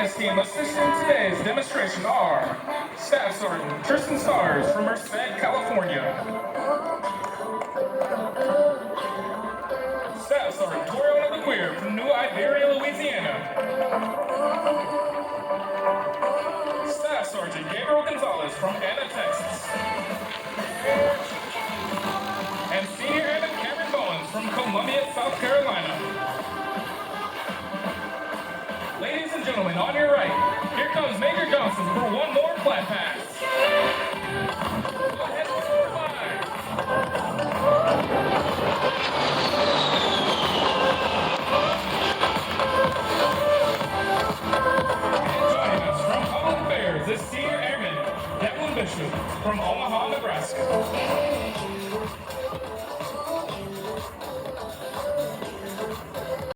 Readiness Team assisting today's demonstration are Staff Sergeant Tristan Stars from Merced, California. Staff Sergeant Toriana LeQueer from New Iberia, Louisiana. Staff Sergeant Gabriel Gonzalez from Anna, Texas. And Senior Airman Cameron Bowens from Columbia, South Carolina. Ladies and gentlemen, on your right, here comes Major Johnson for one more flat pass. Go ahead, 4-5. And joining us from Public Affairs is Senior Airman Devlin Bishop from Omaha, Nebraska.